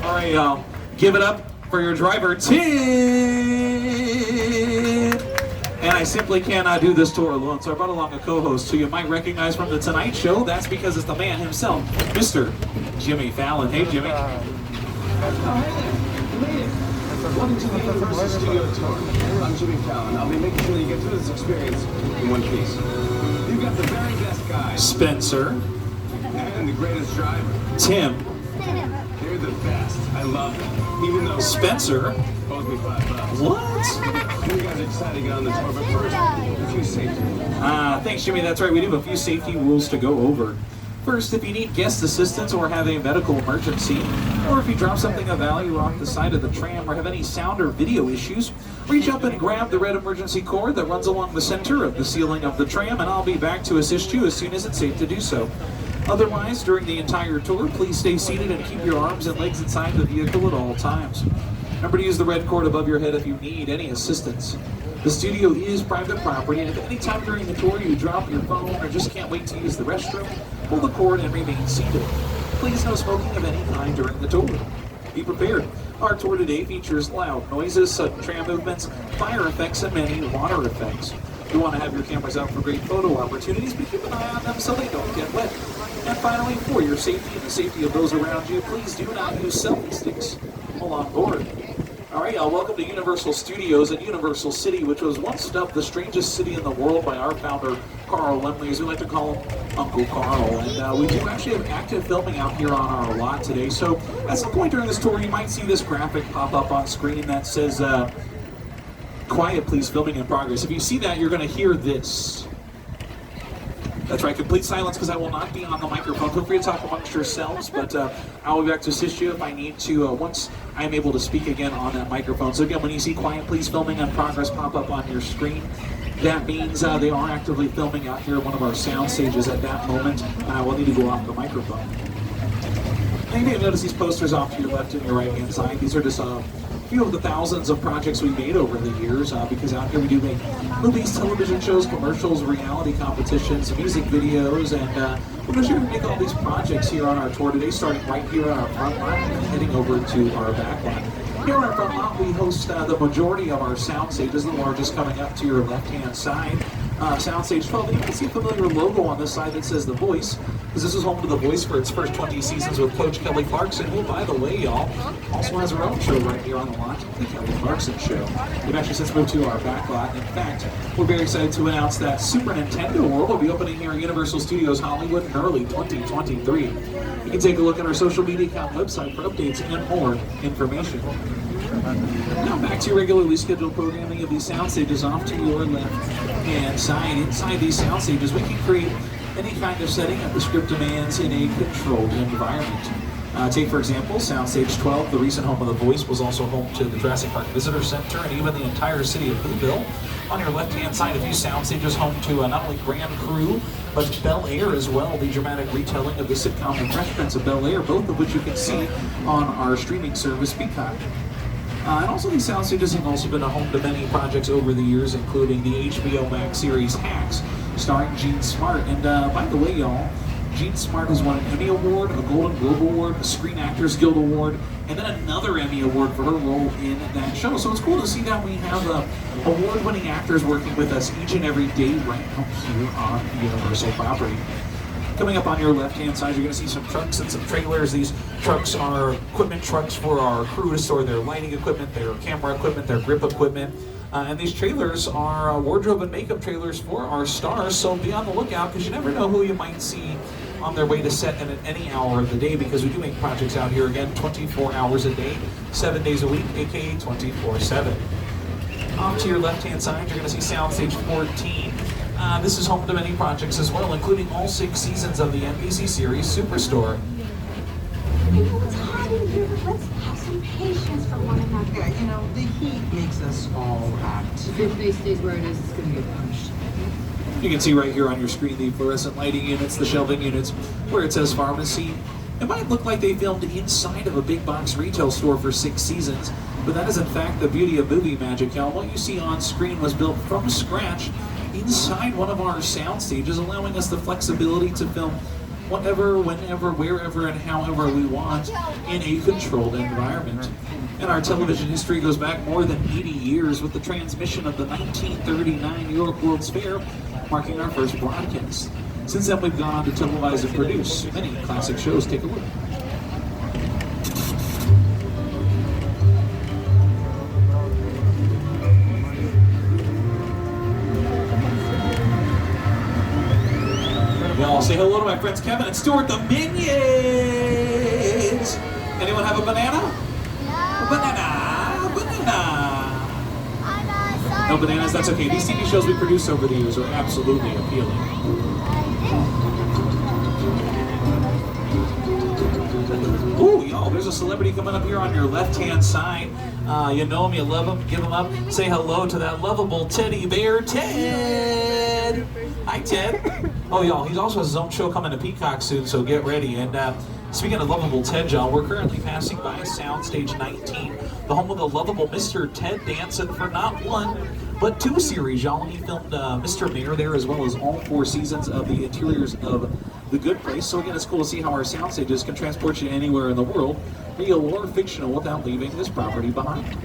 All right, y'all. Give it up for your driver, Tim. And I simply cannot do this tour alone, so I brought along a co-host who you might recognize from The Tonight Show. That's because it's the man himself, Mr. Jimmy Fallon. Hey, Jimmy. Welcome to the Universal Studio Tour. I'm Jimmy Fallon. I'll be making sure you get through this experience in one piece. You've got the very best guy, Spencer. And the greatest driver, Tim. They're the best. I love them. Even though Spencer owes me $5. What? You guys are excited to get on the tour, but first, a few safety rules. Thanks, Jimmy. That's right. We do have a few safety rules to go over. First, if you need guest assistance or have a medical emergency, or if you drop something of value off the side of the tram or have any sound or video issues, reach up and grab the red emergency cord that runs along the center of the ceiling of the tram, and I'll be back to assist you as soon as it's safe to do so. Otherwise, during the entire tour, please stay seated and keep your arms and legs inside the vehicle at all times. Remember to use the red cord above your head if you need any assistance. The studio is private property, and if at any time during the tour you drop your phone or just can't wait to use the restroom, pull the cord and remain seated. Please no smoking of any kind during the tour. Be prepared. Our tour today features loud noises, sudden tram movements, fire effects, and many water effects. You want to have your cameras out for great photo opportunities, but keep an eye on them so they don't get wet. And finally, for your safety and the safety of those around you, please do not use selfie sticks while on board. All right, welcome to Universal Studios at Universal City, which was once dubbed the strangest city in the world by our founder, Carl Lemley, as we like to call him, Uncle Carl. And we do actually have active filming out here on our lot today. So at some point during this tour, you might see this graphic pop up on screen that says, quiet please, filming in progress. If you see that, you're going to hear this. That's right, complete silence because I will not be on the microphone. Feel free to talk amongst yourselves, but I will be back to assist you if I need to once I am able to speak again on that microphone. So again, when you see quiet please filming in progress pop up on your screen, that means they are actively filming out here at one of our sound stages at that moment. We'll need to go off the microphone. And you may have noticed these posters off to your left and your right hand side. These are just few of the thousands of projects we made over the years, because out here we do make movies, television shows, commercials, reality competitions, music videos, and we're going to make all these projects here on our tour today, starting right here on our front lot and heading over to our back lot. Here on our front lot, we host the majority of our sound stages, the largest coming up to your left-hand side. Soundstage 12, and you can see a familiar logo on this side that says The Voice, because this is home to The Voice for its first 20 seasons with Coach Kelly Clarkson, who, by the way, y'all, also has her own show right here on the lot, The Kelly Clarkson Show. We've actually since moved to our back lot. In fact, we're very excited to announce that Super Nintendo World will be opening here at Universal Studios Hollywood in early 2023. You can take a look at our social media account website for updates and more information. Now back to your regularly scheduled programming of these sound stages off to your left-hand side. Inside these sound stages, we can create any kind of setting that the script demands in a controlled environment. Take, for example, Soundstage 12, the recent home of The Voice, was also home to the Jurassic Park Visitor Center and even the entire city of Louisville. On your left-hand side, a few sound stages home to not only Grand Crew, but Bel Air as well, the dramatic retelling of the sitcom The Fresh Prince of Bel Air, both of which you can see on our streaming service, Peacock. And also these sound stages have also been a home to many projects over the years, including the HBO Max series Hacks, starring Jean Smart. And by the way, y'all, Jean Smart has won an Emmy Award, a Golden Globe Award, a Screen Actors Guild Award, and then another Emmy Award for her role in that show. So it's cool to see that we have award-winning actors working with us each and every day right now here on Universal property. Coming up on your left-hand side, you're going to see some trucks and some trailers. These trucks are equipment trucks for our crew to store their lighting equipment, their camera equipment, their grip equipment. And these trailers are wardrobe and makeup trailers for our stars, so be on the lookout because you never know who you might see on their way to set and at any hour of the day, because we do make projects out here, again, 24 hours a day, 7 days a week, aka 24/7. Off to your left-hand side, you're going to see Soundstage 14. This is home to many projects as well, including all 6 seasons of the NBC series Superstore. I know it's hot in here, but let's have some patience for one another. Yeah, you know, the heat makes us all hot. If your face stays where it is, it's going to get punished. You can see right here on your screen the fluorescent lighting units, the shelving units, where it says pharmacy. It might look like they filmed inside of a big box retail store for 6 seasons, but that is in fact the beauty of movie magic, y'all. What you see on screen was built from scratch inside one of our sound stages, allowing us the flexibility to film whatever, whenever, wherever, and however we want in a controlled environment. And our television history goes back more than 80 years with the transmission of the 1939 New York World's Fair, marking our first broadcast. Since then, we've gone on to televise and produce many classic shows. Take a look. Well, say hello to my friends Kevin and Stuart, the Minions! Anyone have a banana? No. Banana! Banana! I'm sorry. No bananas? That's okay. These TV shows we produce over the years are absolutely appealing. Ooh, y'all, there's a celebrity coming up here on your left-hand side. You know him, you love him, give him up. Say hello to that lovable teddy bear, Ted! Hi, Ted. Oh, y'all, he also has his own show coming to Peacock soon, so get ready. And speaking of lovable Ted, y'all, we're currently passing by Soundstage 19, the home of the lovable Mr. Ted Danson for not one, but two series, y'all. He filmed Mr. Mayor there, as well as all 4 seasons of the interiors of The Good Place. So again, it's cool to see how our sound stages can transport you anywhere in the world, real or fictional, without leaving this property behind.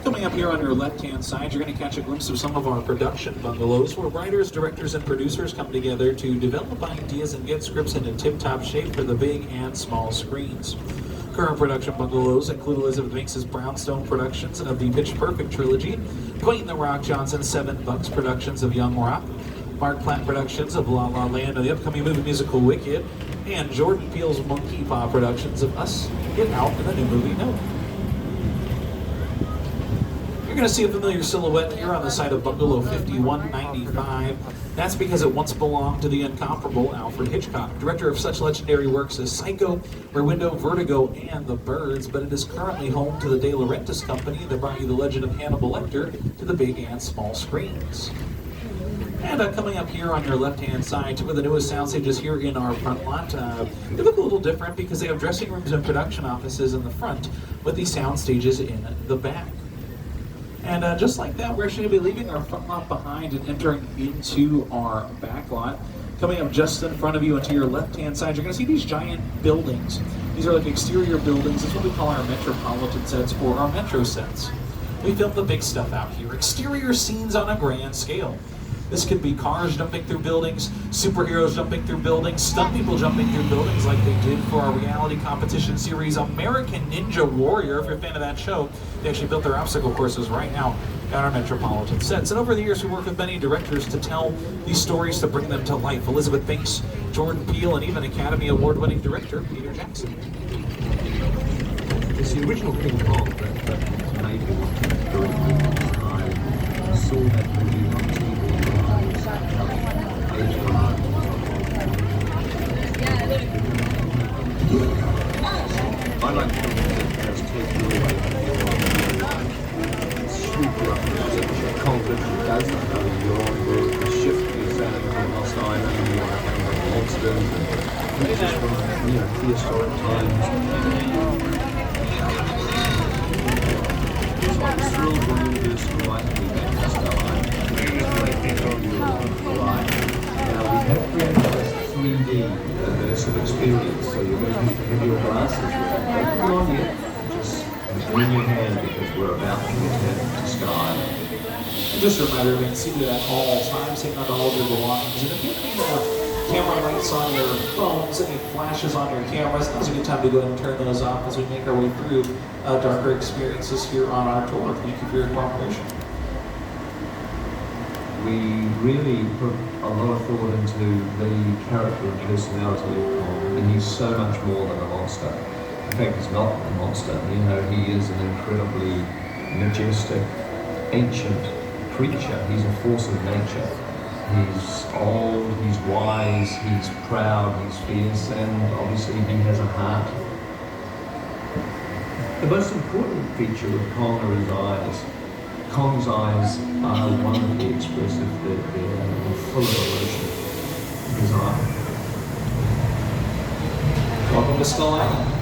Coming up here on your left-hand side, you're going to catch a glimpse of some of our production bungalows where writers, directors, and producers come together to develop ideas and get scripts into tip-top shape for the big and small screens. Current production bungalows include Elizabeth Banks' Brownstone productions of the Pitch Perfect trilogy, Dwayne "The Rock" Johnson's 7 Bucks productions of Young Rock, Mark Platt productions of La La Land, the upcoming movie musical Wicked, and Jordan Peele's Monkey Paw productions of Us, Get Out, and the new movie Noah. You're going to see a familiar silhouette here on the side of Bungalow 5195. That's because it once belonged to the incomparable Alfred Hitchcock, director of such legendary works as Psycho, Rear Window, Vertigo, and The Birds, but it is currently home to the De Laurentiis company that brought you the legend of Hannibal Lecter to the big and small screens. And coming up here on your left-hand side, 2 of the newest sound stages here in our front lot. They look a little different because they have dressing rooms and production offices in the front, with these sound stages in the back. And just like that, we're actually going to be leaving our front lot behind and entering into our back lot. Coming up just in front of you and to your left-hand side, you're going to see these giant buildings. These are like exterior buildings. It's what we call our metropolitan sets or our metro sets. We film the big stuff out here, exterior scenes on a grand scale. This could be cars jumping through buildings, superheroes jumping through buildings, stunt people jumping through buildings like they did for our reality competition series American Ninja Warrior. If you're a fan of that show, they actually built their obstacle courses right now at our metropolitan sets. And over the years, we worked with many directors to tell these stories, to bring them to life. Elizabeth Banks, Jordan Peele, and even Academy Award-winning director Peter Jackson. It's the original King Kong that made me want to direct. I saw that movie on TV. I like films that just take you away from your super confident and does that. I mean, you're on the ship, you're sailing from Lost Island, you're having monsters, and creatures from, prehistoric times. It's like the thrill of the universe writing the next time. Now we have created this 3D immersive experience, so you're going to have your glasses with. Don't put on yet, just bring your hand because we're about to return to sky. And just a reminder, you can see that at all times, taking on all of your belongings. And if you have camera lights on your phones, any flashes on your cameras, now's a good time to go ahead and turn those off as we make our way through darker experiences here on our tour. Thank you for your cooperation. We really put a lot of thought into the character and personality of Kong, and he's so much more than a monster. In fact, he's not a monster. He is an incredibly majestic, ancient creature. He's a force of nature. He's old, he's wise, he's proud, he's fierce, and obviously he has a heart. The most important feature of Kong are his eyes. Kong's eyes are wonderfully expressive. They're full of emotion. His eye. welcome to Skull Island.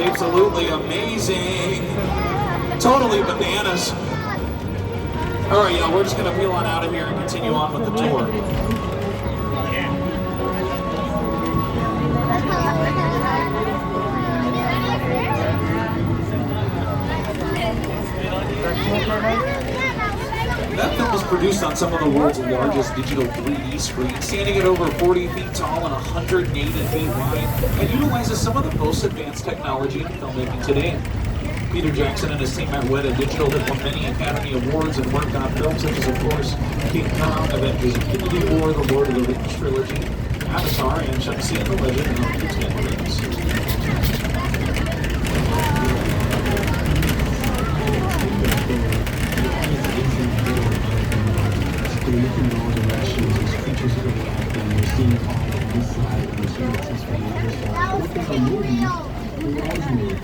Absolutely amazing. Totally bananas. All right, y'all, we're just going to peel on out of here and continue on with the tour. That film was produced on some of the world's largest digital 3D screens, standing at over 40 feet tall and 180 feet wide, and utilizes some of the most advanced technology in filmmaking today. Peter Jackson and his team at Weta Digital have won many Academy Awards and worked on films such as, of course, King Kong, Avengers Infinity War, The Lord of the Rings trilogy, Avatar, and Shang-Chi and the Legend of the Ten Rings. We're looking in all directions, there's creatures that are acting, we're seeing all on this side, and we're seeing this from the other side. What is a movie? We always made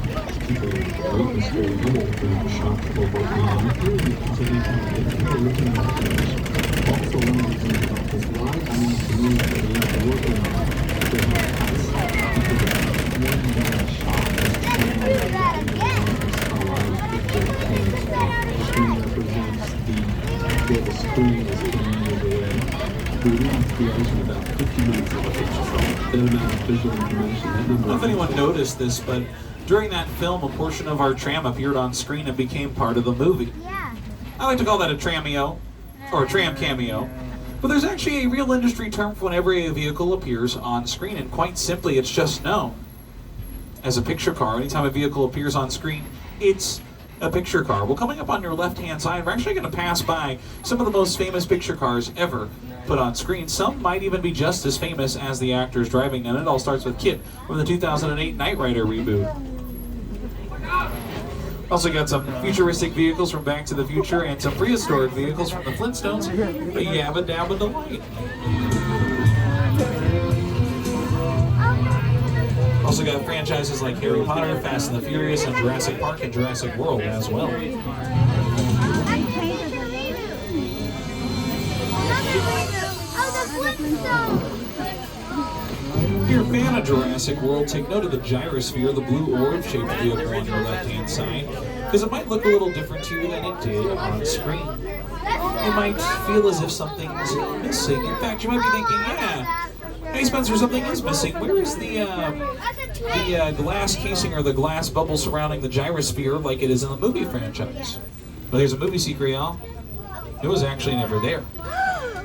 people wait and scary little for the shock to go working on. Here we continue to get people looking in all directions. Also, one of the things about this ride, I mean, to me, that we have to work on there's no cuts, because it's more than a shock. It's trying to that again. A lot of people think the screen represents where the screen is coming away. We released creation about 50 minutes of a picture film. That amount of visual information, that number. I don't know if anyone noticed this, but during that film, a portion of our tram appeared on screen and became part of the movie. Yeah. I like to call that a trameo, or a tram cameo. But there's actually a real industry term for whenever a vehicle appears on screen, and quite simply, it's just known as a picture car. Anytime a vehicle appears on screen, it's a picture car. Well, coming up on your left-hand side, we're actually going to pass by some of the most famous picture cars ever put on screen. Some might even be just as famous as the actors driving, and it all starts with Kit from the 2008 Knight Rider reboot. Also got some futuristic vehicles from Back to the Future and some prehistoric vehicles from the Flintstones. But yabba dabba delight. Also got franchises like Harry Potter, Fast and the Furious, and Jurassic Park and Jurassic World as well. If you're a fan of Jurassic World, take note of the gyrosphere, the blue orb-shaped vehicle on your left-hand side, because it might look a little different to you than it did on screen. It might feel as if something's missing. In fact, you might be thinking, yeah, Hey Spencer, something is missing. Where is the glass casing or the glass bubble surrounding the gyrosphere like it is in the movie franchise? Well, here's a movie secret, y'all. It was actually never there.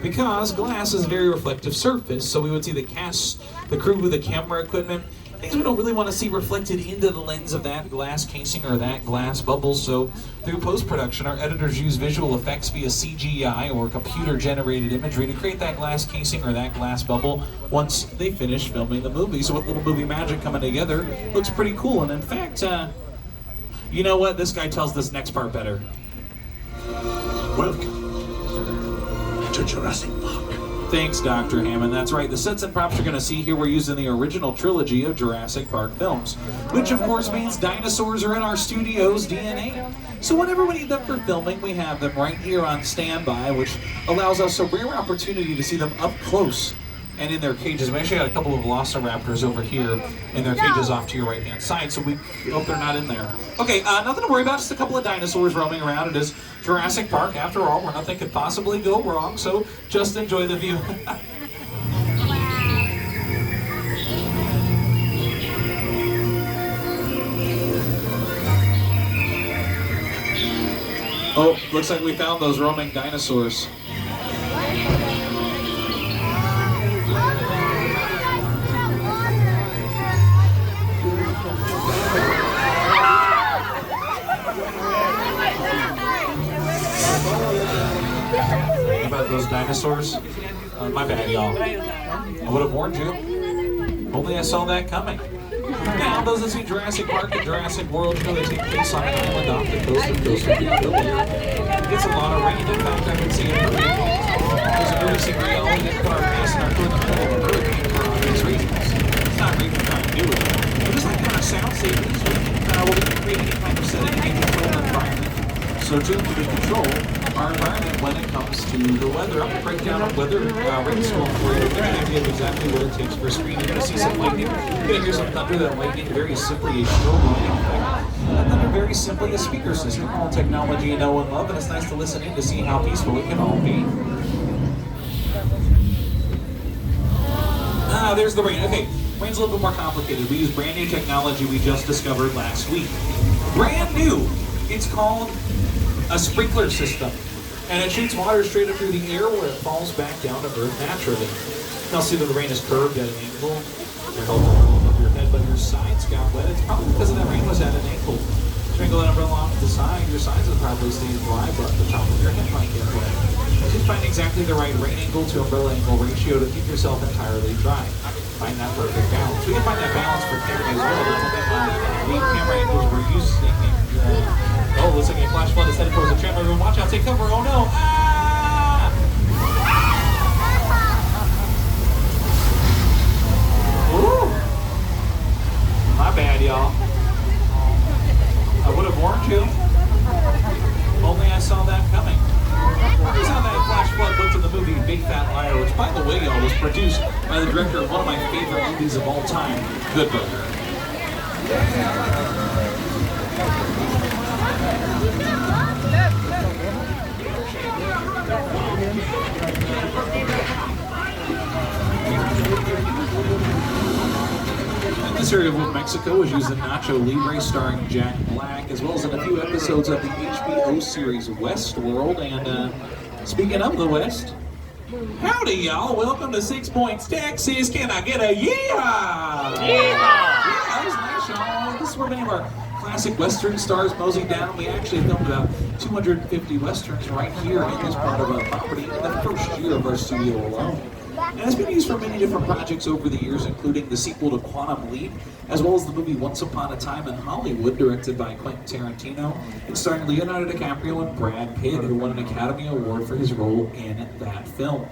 Because glass is a very reflective surface, so we would see the cast, the crew, the camera equipment, things we don't really want to see reflected into the lens of that glass casing or that glass bubble. So through post-production, our editors use visual effects via CGI or computer-generated imagery to create that glass casing or that glass bubble once they finish filming the movie. So with little movie magic coming together, looks pretty cool. And in fact, you know what? This guy tells this next part better. Welcome to Jurassic Park. Thanks, Dr. Hammond. That's right. The sets and props you're going to see here were used in the original trilogy of Jurassic Park films, which of course means dinosaurs are in our studio's DNA. So whenever we need them for filming, we have them right here on standby, which allows us a rare opportunity to see them up close and in their cages. We actually got a couple of velociraptors over here in their cages off to your right-hand side, so we hope they're not in there. Okay, nothing to worry about, just a couple of dinosaurs roaming around. It is Jurassic Park, after all, where nothing could possibly go wrong, so just enjoy the view. Oh, looks like we found those roaming dinosaurs. About those dinosaurs? My bad, y'all. I would have warned you. Only I saw that coming. Now, those that see Jurassic Park and Jurassic World, you know they take place on an island off the coast of Costa Rica. It gets a lot of rain. In fact, I can see it. There's a movie scene where y'all get car passing our crew in the middle of a hurricane for obvious reasons. It's not really trying to do with it. But just like in our sound savings, we'll be creating any kind of setting and control environment. So too, to control our environment when it comes to the weather. I'm going to break down a weather rain storm for you. You're going to idea of exactly what it takes for a screen. You're going to see some lightning. You're going to hear some thunder. That lightning very simply a strobe lightning effect. That thunder very simply a speaker system. All technology you know and love, and it's nice to listen in to see how peaceful it can all be. There's the rain. Okay, rain's a little bit more complicated. We use brand new technology we just discovered last week. Brand new. It's called a sprinkler system, and it shoots water straight up through the air where it falls back down to earth naturally. Now see that the rain is curved at an angle. You're held above your head, but your sides got wet. It's probably because of that rain was at an angle. Sprinkle that umbrella off to the side, your sides will probably stay dry, but the top of your head might get wet. Just find exactly the right rain angle to umbrella angle ratio to keep yourself entirely dry. Find that perfect balance. We can find that balance for camera as well. The camera angles we're using. Oh, looks like a flash flood is headed towards the tram. Everyone, watch out! Take cover! Oh no! Ah! Ooh! My bad, y'all. I would have warned you. Only I saw that coming. Here's how that flash flood looked in the movie Big Fat Liar, which, by the way, y'all, was produced by the director of one of my favorite movies of all time, Good Burger. This area of Mexico was used in Nacho Libre starring Jack Black, as well as in a few episodes of the HBO series Westworld. And speaking of the West, howdy y'all, welcome to 6 Points, Texas. Can I get a yeehaw? Yeehaw! Yeah, that was nice, y'all. This is where many of our classic Western stars moseying down. We actually filmed about 250 Westerns right here in this part of our property in the first year of our studio alone. And it's been used for many different projects over the years, including the sequel to Quantum Leap, as well as the movie Once Upon a Time in Hollywood, directed by Quentin Tarantino, and starring Leonardo DiCaprio and Brad Pitt, who won an Academy Award for his role in that film.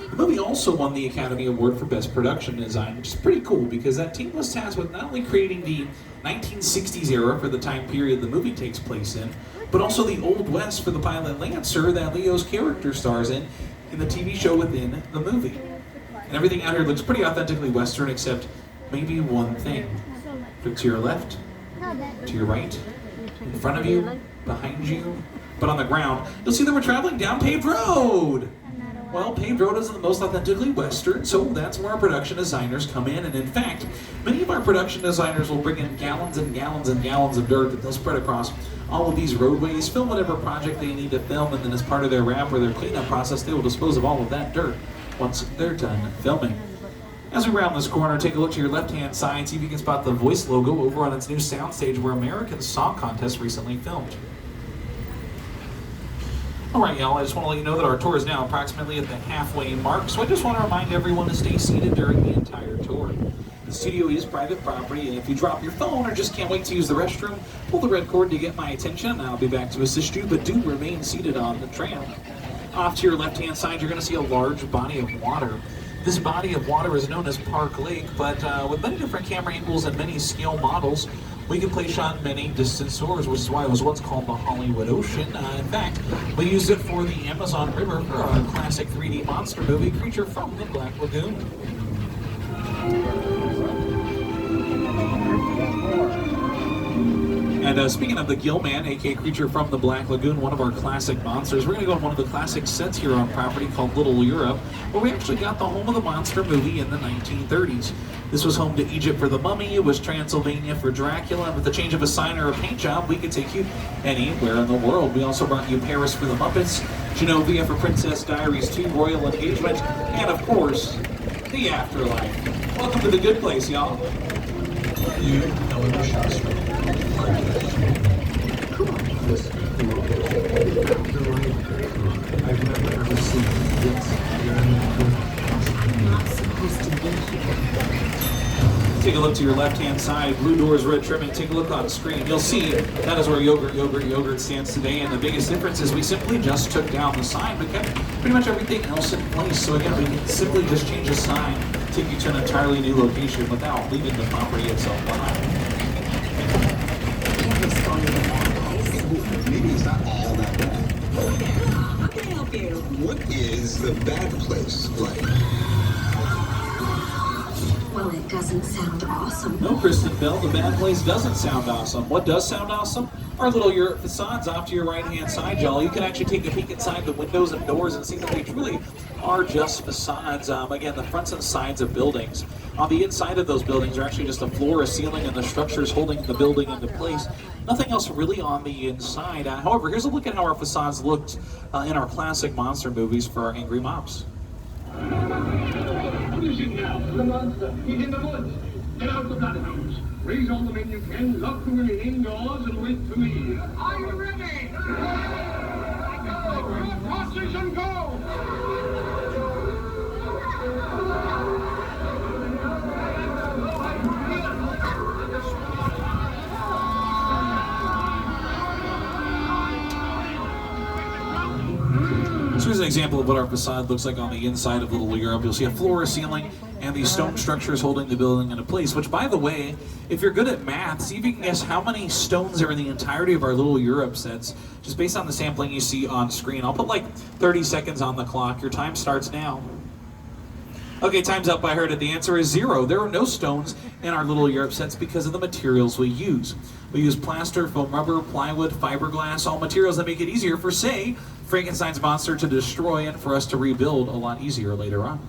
The movie also won the Academy Award for Best Production Design, which is pretty cool because that team was tasked with not only creating the 1960s era for the time period the movie takes place in, but also the Old West for the pilot Lancer that Leo's character stars in the TV show within the movie. And everything out here looks pretty authentically Western, except maybe one thing. Look to your left, to your right, in front of you, behind you, but on the ground, you'll see that we're traveling down paved road. Well, paved road isn't the most authentically Western, so that's where our production designers come in. And in fact, many of our production designers will bring in gallons and gallons and gallons of dirt that they'll spread across all of these roadways, film whatever project they need to film, and then as part of their wrap or their cleanup process, they will dispose of all of that dirt once they're done filming. As we round this corner, take a look to your left-hand side, see if you can spot the Voice logo over on its new soundstage where American Song Contest recently filmed. Alright y'all, I just want to let you know that our tour is now approximately at the halfway mark, so I just want to remind everyone to stay seated during the entire tour. The studio is private property, and if you drop your phone or just can't wait to use the restroom, pull the red cord to get my attention, and I'll be back to assist you, but do remain seated on the tram. Off to your left-hand side, you're going to see a large body of water. This body of water is known as Park Lake, but with many different camera angles and many scale models, we can play shot many distant shores, which is why it was once called the Hollywood Ocean. In fact, we used it for the Amazon River for our classic 3D monster movie, Creature from the Black Lagoon. And speaking of the Gillman, aka Creature from the Black Lagoon, one of our classic monsters, we're going to go on one of the classic sets here on property called Little Europe, where we actually got the home of the monster movie in the 1930s. This was home to Egypt for the Mummy, it was Transylvania for Dracula, and with the change of a sign or a paint job, we could take you anywhere in the world. We also brought you Paris for the Muppets, Genovia for Princess Diaries 2, Royal Engagement, and of course, the Afterlife. Welcome to the good place, y'all. You know the shots from This I've never ever seen this. I'm not supposed to be here. Take a look to your left-hand side, blue doors, red trimming. Take a look on screen. You'll see that is where Yogurt stands today, and the biggest difference is we simply just took down the sign, but kept pretty much everything else in place. So again, we can simply just change the sign, take you to an entirely new location without leaving the property itself behind. Maybe it's not all that bad. How can I help you? What is the bad place like? Well, it doesn't sound awesome. No, Kristen Bell, the bad place doesn't sound awesome. What does sound awesome? Our little Europe facades off to your right-hand side, y'all. You can actually take a peek inside the windows and doors and see that they truly are just facades. Again, the fronts and sides of buildings. On the inside of those buildings are actually just a floor, a ceiling, and the structures holding the building into place. Nothing else really on the inside. However, here's a look at how our facades looked in our classic monster movies for our angry mobs. What is it now? The monster. He's in the woods. Get out the bloodhounds. Raise all the men you can, lock the women indoors, and wait for me. Are you ready? Go! Horses and go! So here's an example of what our facade looks like on the inside of Little Europe. You'll see a floor, a ceiling, and these stone structures holding the building into place, which, by the way, if you're good at math, see if you can guess how many stones are in the entirety of our Little Europe sets, just based on the sampling you see on screen. I'll put like 30 seconds on the clock. Your time starts now. Okay, time's up. I heard it. The answer is 0. There are no stones in our Little Europe sets because of the materials we use. We use plaster, foam rubber, plywood, fiberglass, all materials that make it easier for, say, Frankenstein's monster to destroy and for us to rebuild a lot easier later on.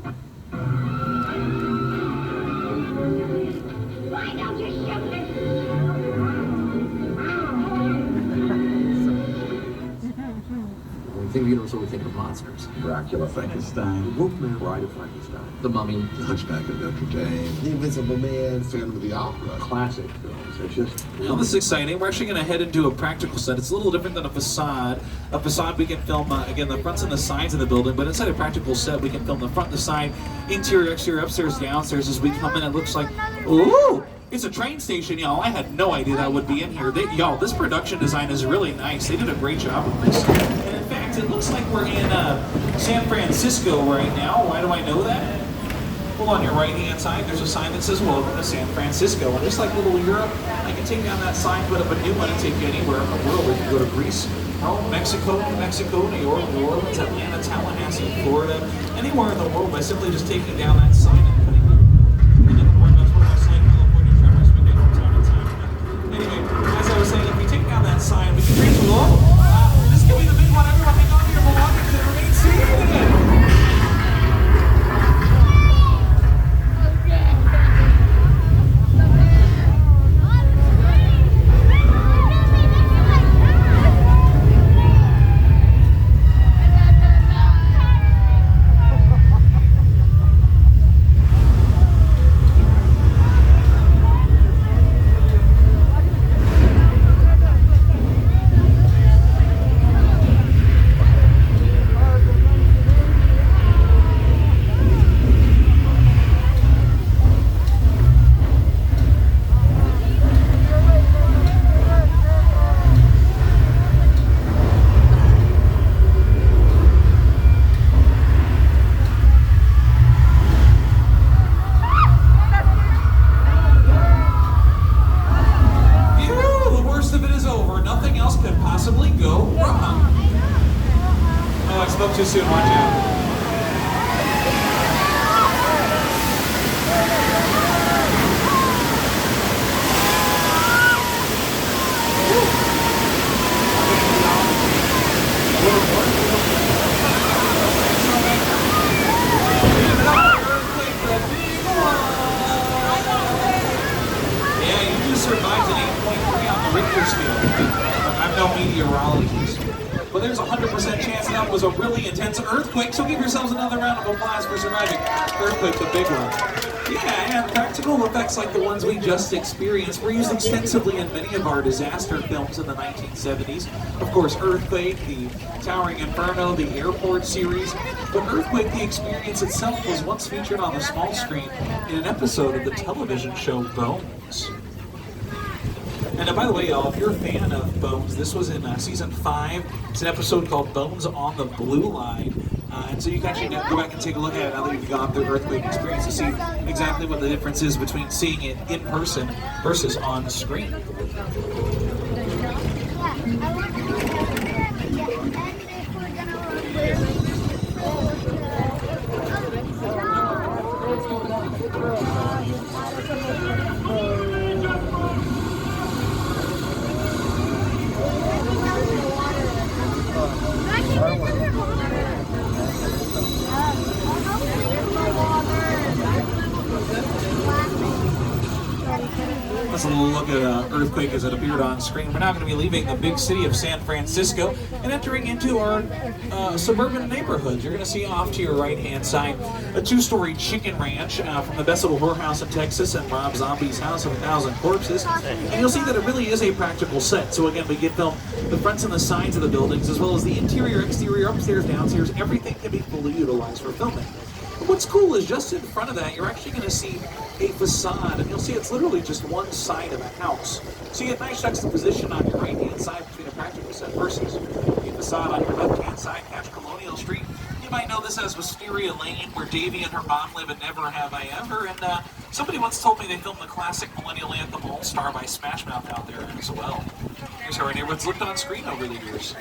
Why don't you shoot me? When we think of universe, we think of monsters. Dracula, Frankenstein, Wolfman, Bride of Frankenstein, The Mummy. The Hunchback of Notre Dame, The Invisible Man, Phantom of the Opera. Classic films. They're just... Well, this is exciting. We're actually going to head into a practical set. It's a little different than a facade. A facade we can film, again, the fronts and the sides of the building, but inside a practical set we can film the front and the side, interior, exterior, upstairs, downstairs. As we come in, it looks like, ooh! It's a train station, y'all. I had no idea that would be in here. Y'all, this production design is really nice. They did a great job with this. And in fact, it looks like we're in San Francisco right now. Why do I know that? Well, on your right-hand side, there's a sign that says, "Welcome to San Francisco." And just like Little Europe, I can take down that sign, put up a new one, and take you anywhere in the world. We can go to Greece, Rome, Mexico, New York, New Orleans, Atlanta, Tallahassee, Florida, anywhere in the world by simply just taking down that sign and putting it. As I was saying, if we take down that sign, we can reach the wall. This could be the big one. Everyone hang on to your belongings and remain seated. survived an 8.3 on the Richter scale. I'm no meteorologist, but there's a 100% chance that was a really intense earthquake, so give yourselves another round of applause for surviving. Earthquake's a big one. Yeah, and practical effects like the ones we just experienced were used extensively in many of our disaster films in the 1970s. Of course, Earthquake, the Towering Inferno, the Airport series. But Earthquake, the experience itself, was once featured on the small screen in an episode of the television show Bones. And by the way, y'all, if you're a fan of Bones, this was in season 5. It's an episode called Bones on the Blue Line. And so you can actually go back and take a look at it now that you've gone through Earthquake experience to see exactly what the difference is between seeing it in person versus on screen. Let's look at Earthquake as it appeared on screen. We're now going to be leaving the big city of San Francisco and entering into our suburban neighborhoods. You're going to see off to your right-hand side a 2-story chicken ranch from the best little whorehouse in Texas and Rob Zombie's House of a Thousand Corpses. And you'll see that it really is a practical set. So again, we get film the fronts and the sides of the buildings, as well as the interior, exterior, upstairs, downstairs. Everything can be fully utilized for filming. But what's cool is just in front of that, you're actually going to see a facade, and you'll see it's literally just one side of a house. So you get nice juxtaposition on your right-hand side between a practical set versus a facade on your left-hand side. Catch Colonial Street. You might know this as Wisteria Lane, where Davy and her mom live and Never Have I Ever. And somebody once told me they filmed the classic millennial anthem All Star by Smash Mouth out there as well. Here's how our neighborhoods looked on screen over the years.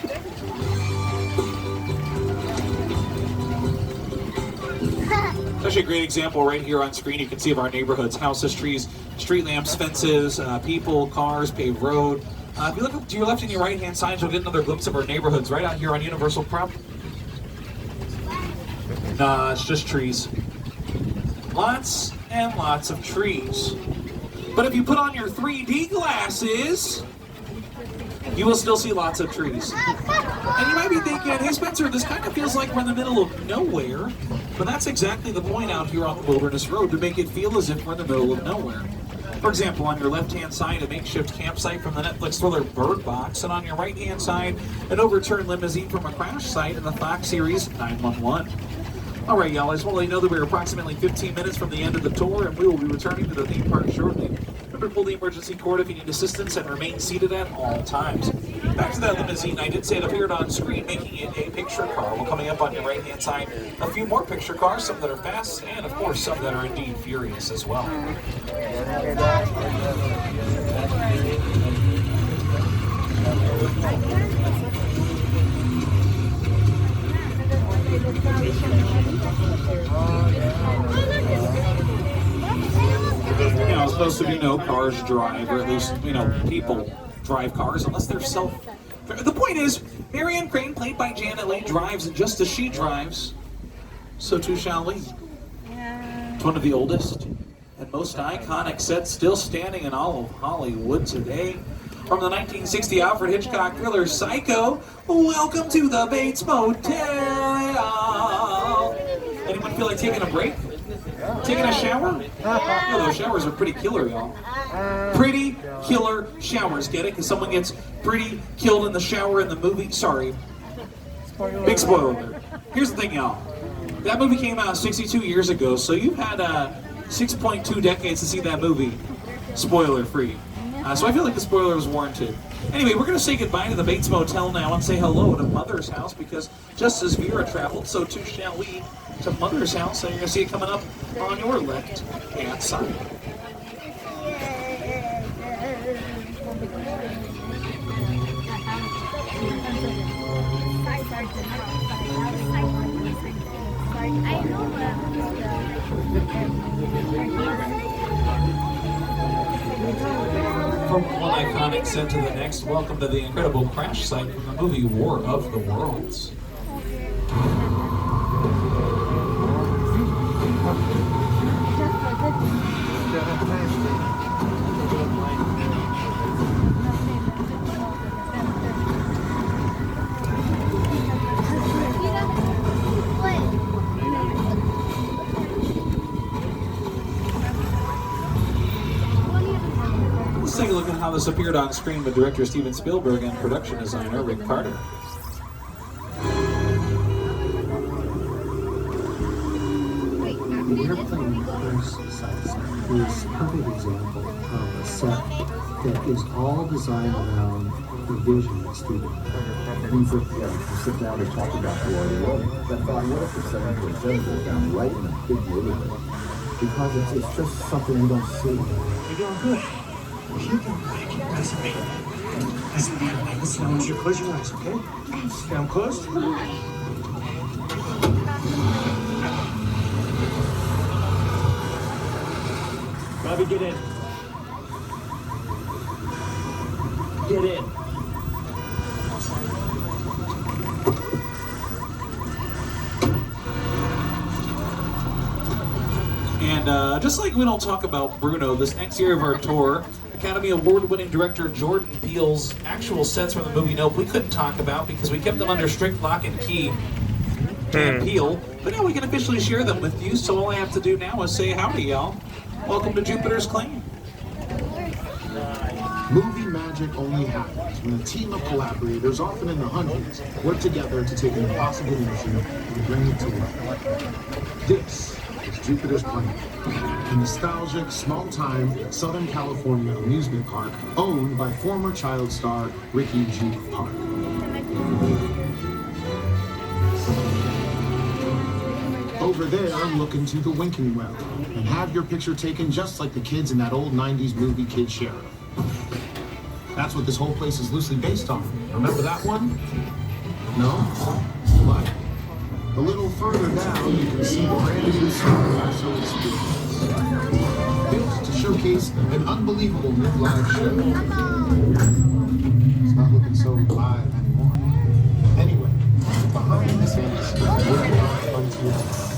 It's actually a great example right here on screen. You can see of our neighborhoods, houses, trees, street lamps, fences, people, cars, paved road. If you look to your left and your right-hand side, you'll get another glimpse of our neighborhoods right out here on Universal Prep. Nah, it's just trees. Lots and lots of trees. But if you put on your 3D glasses, you will still see lots of trees. And you might be thinking, hey Spencer, this kind of feels like we're in the middle of nowhere. But that's exactly the point out here on the Wilderness Road, to make it feel as if we're in the middle of nowhere. For example, on your left-hand side, a makeshift campsite from the Netflix thriller Bird Box, and on your right-hand side, an overturned limousine from a crash site in the Fox series 911. All right, y'all, I just want to let you know that we're approximately 15 minutes from the end of the tour, and we will be returning to the theme park shortly. Remember to pull the emergency cord if you need assistance and remain seated at all times. Back to that limousine, I did say it appeared on screen, making it a picture car. Well, coming up on your right-hand side, a few more picture cars, some that are fast, and of course, some that are indeed furious as well. You know, supposed to be no cars drive, or at least, people drive cars unless they're self. The point is, Marianne Crane, played by Janet Leigh, drives, and just as she drives, so too shall we. It's one of the oldest and most iconic sets still standing in all of Hollywood today. From the 1960 Alfred Hitchcock thriller Psycho, welcome to the Bates Motel. Anyone feel like taking a break? Taking a shower? Oh, those showers are pretty killer, y'all. Pretty killer showers, get it? Because someone gets pretty killed in the shower in the movie. Sorry. Big spoiler. Here's the thing, y'all. That movie came out 62 years ago, so you've had 6.2 decades to see that movie spoiler-free. So I feel like the spoiler was warranted. Anyway, we're going to say goodbye to the Bates Motel now and say hello to Mother's House, because just as Vera traveled, so too shall we to Mother's House. So you're going to see it coming up on your left-hand side. From one iconic set to the next, welcome to the incredible crash site from the movie War of the Worlds. Let's take a look at how this appeared on screen with director Steven Spielberg and production designer Rick Carter. The airplane crash site is a perfect example of a set that is all designed around the vision of Steven. We sit down and talk about the world. But I thought, what if the 747 goes down right in a big neighborhood? Because it's just something we don't see. You're doing good. You're doing good. Listen to me. Listen to me. Listen, I want you to close your eyes, okay? Okay, I'm closed. Bobby, get in. Get in. And just like we don't talk about Bruno, this next year of our tour, Academy Award-winning director Jordan Peele's actual sets from the movie Nope we couldn't talk about because we kept them under strict lock and key. And Peele, but now we can officially share them with you, so all I have to do now is say howdy, y'all. Welcome to Jupiter's Claim. Movie magic only happens when a team of collaborators, often in the hundreds, work together to take an impossible mission and bring it to life. This is Jupiter's Claim, a nostalgic, small-time Southern California amusement park owned by former child star Ricky G. Park. Over there, look into the winking well and have your picture taken just like the kids in that old 90s movie Kid Sheriff. That's what this whole place is loosely based on. Remember that one? No? But a little further down, you can see the brand new Star experience. Built to showcase an unbelievable new live show. It's not looking so live anymore. Anyway, behind this is Frontier.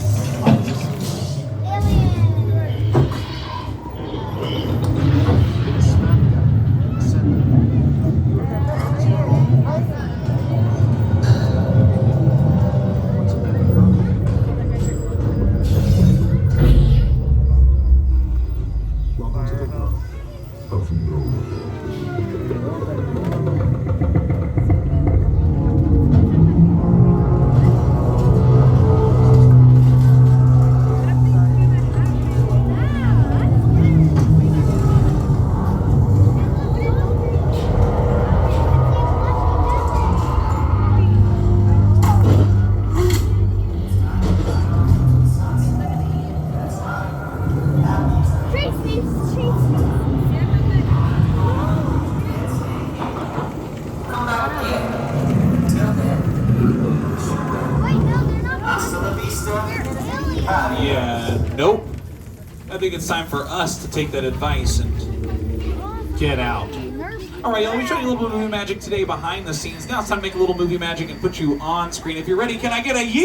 Nope. I think it's time for us to take that advice and get out. Alright, y'all, let me show you a little bit of movie magic today behind the scenes. Now it's time to make a little movie magic and put you on screen. If you're ready, can I get a yeehaw?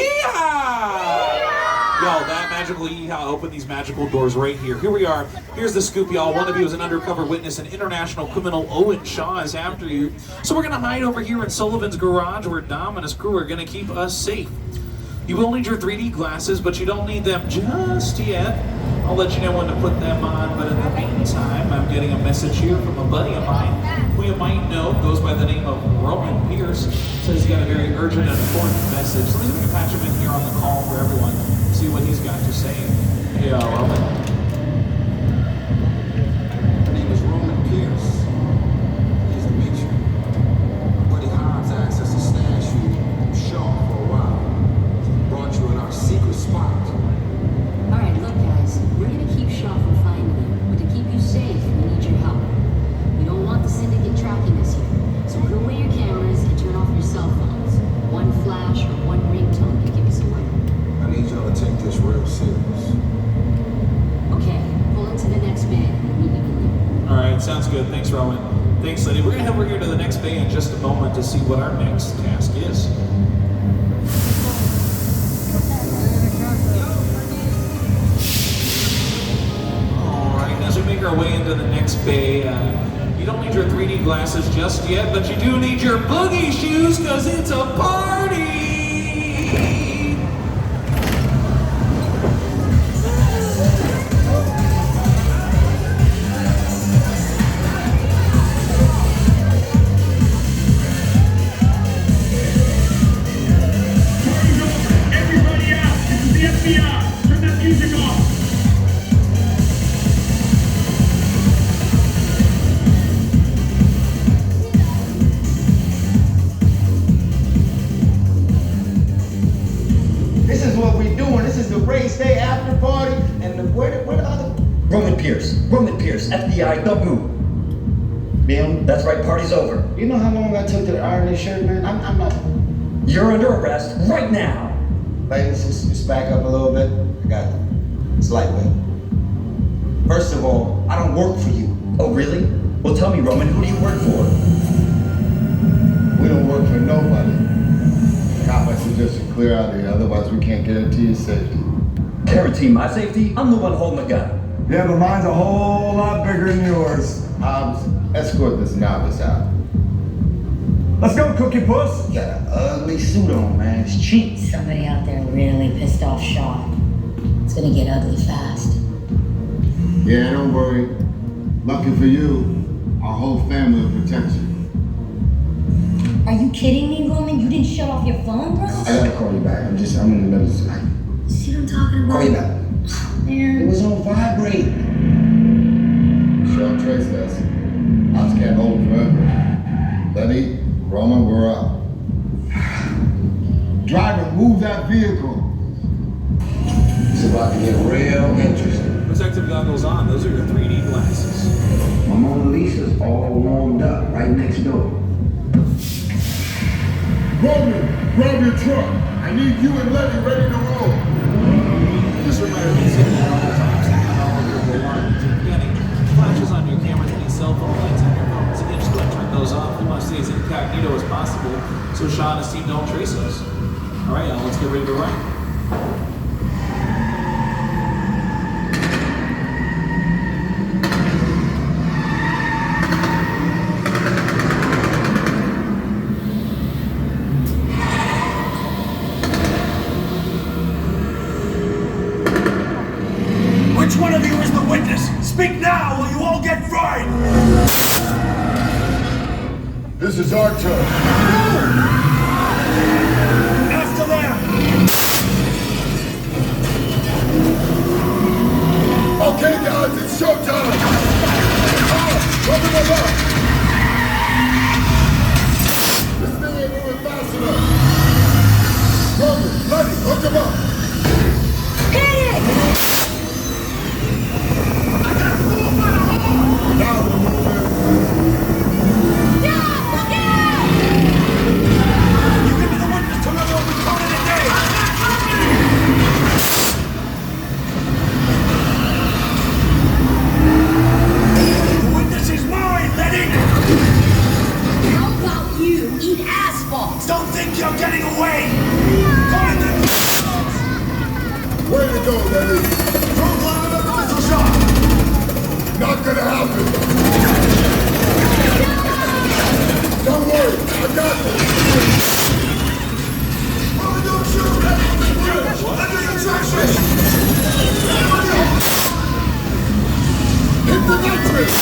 Y'all, that magical yeehaw opened these magical doors right here. Here we are. Here's the scoop, y'all. One of you is an undercover witness, and international criminal Owen Shaw is after you. So we're going to hide over here in Sullivan's garage where Dom and his crew are going to keep us safe. You will need your 3D glasses, but you don't need them just yet. I'll let you know when to put them on, but in the meantime, I'm getting a message here from a buddy of mine who you might know, goes by the name of Roman Pierce. Says he's got a very urgent and important message. So let's make a patch him in here on the call for everyone, see what he's got to say. Hey, Roman. My name is Roman Pierce. Nice to meet you. Buddy Hobbs asked us to stash you from Shaw for a while. Brought you in our secret spot. Alright, look guys, we're gonna keep Shaw from finding you, but to keep you safe, we need your help. We don't want the syndicate tracking us here, so put away your cameras and turn off your cell phones. One flash or one ringtone can give us away. I need y'all to take this real serious. Okay, pull into the next bay and meet you in there. Alright, sounds good. Thanks, Roman. Thanks, lady. We're going to head over here to the next bay in just a moment to see what our next task is. Alright, as we make our way into the next bay, you don't need your 3D glasses just yet, but you do need your boogie shoes because it's a party! guy, don't move. Bill, That's right, party's over. you know how long I took to iron this shirt, man? I'm not. You're under arrest right now. Ladies, just back up a little bit. I got it. It's lightweight. First of all, I don't work for you. Oh, really? Well, tell me, Roman, who do you work for? We don't work for nobody. Cop, I suggest you clear out of here, otherwise we can't guarantee your safety. Guarantee my safety? I'm the one holding the gun. Yeah, but mine's a whole lot bigger than yours. Hobbs, escort this novice out. Let's go, Cookie Puss. You got an ugly suit on, man. It's cheap. Somebody out there really pissed off Shaw. It's gonna get ugly fast. Yeah, don't worry. Lucky for you, our whole family will protect you. Are you kidding me, Roman? You didn't shut off your phone, bro? I gotta call you back. I'm in the middle of tonight. See what I'm talking about? Call you back. Man. It was on vibrate. Sure, trace us. Ops can't hold it forever. Lenny, Roman, we're up. Driver, move that vehicle. It's about to get real interesting. Protective goggles on. Those are your 3D glasses. My Mona Lisa's all warmed up right next door. Roman, grab your truck. I need you and Lenny ready to roll. Just remember to sit down all the time, so you got all of your alarms and getting flashes on your cameras, any cell phone lights on your phones. Again, just go and turn those off. We want to stay as incognito as possible so Sean and his team don't trace us. All right, now let's get ready to run. Which one of you is the witness? Speak now or you all get fried! This is our turn. After them! Okay, guys, it's showtime. Open them up. This thing ain't moving fast enough. Roman, Lenny, hook him up. Now we're moving. You give me the witness to remember what we called it a day! The witness is mine, Lenny! How about you eat asphalt? Don't think you're getting away! Find them! Way to go, Lenny. Don't climb another missile shot! Not gonna happen. Don't worry, I got this. Oh, don't shoot! Under your traction! Hit the nitrous.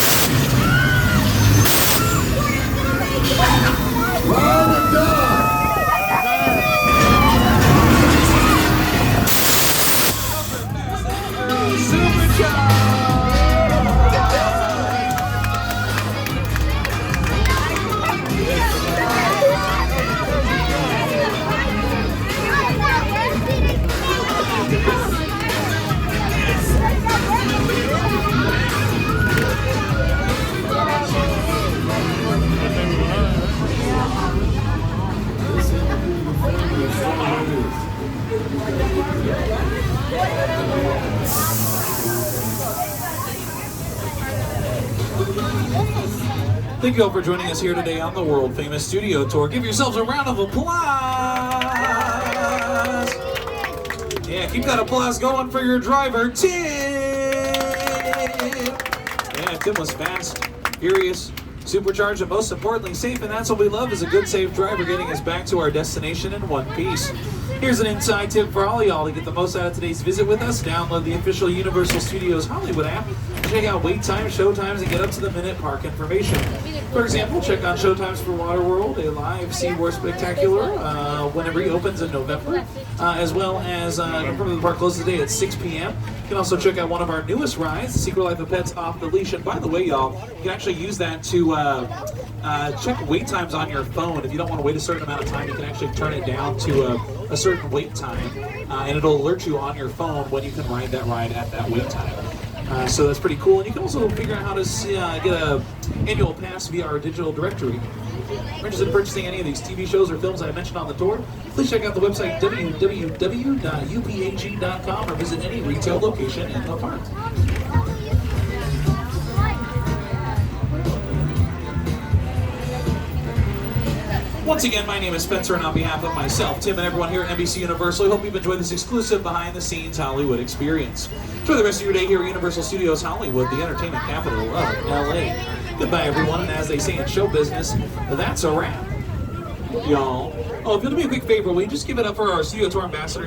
Ride or die. Thank you all for joining us here today on the world famous studio tour. Give yourselves a round of applause. Yeah, keep that applause going for your driver, Tim. Yeah, Tim was fast, furious, supercharged, and most importantly, safe. And that's what we love, is a good, safe driver getting us back to our destination in one piece. Here's an inside tip for all y'all to get the most out of today's visit with us. Download the official Universal Studios Hollywood app. Check out wait times, show times, and get up to the minute park information. For example, check on showtimes for Waterworld, a live SeaWorld spectacular when it reopens in November, as well as remember the park closes today at 6 p.m. You can also check out one of our newest rides, The Secret Life of Pets Off the Leash. And by the way, y'all, you can actually use that to check wait times on your phone. If you don't want to wait a certain amount of time, you can actually turn it down to a certain wait time, and it'll alert you on your phone when you can ride that ride at that wait time. So that's pretty cool. And you can also figure out how to get a annual pass via our digital directory. If you're interested in purchasing any of these TV shows or films I mentioned on the tour, please check out the website www.upag.com or visit any retail location in the park. Once again, my name is Spencer, and on behalf of myself, Tim, and everyone here at NBC Universal, I hope you've enjoyed this exclusive behind-the-scenes Hollywood experience. Enjoy the rest of your day here at Universal Studios Hollywood, the entertainment capital of LA. Goodbye, everyone, and as they say in show business, that's a wrap, y'all. Oh, if you'll do me a quick favor, will you just give it up for our studio tour ambassador,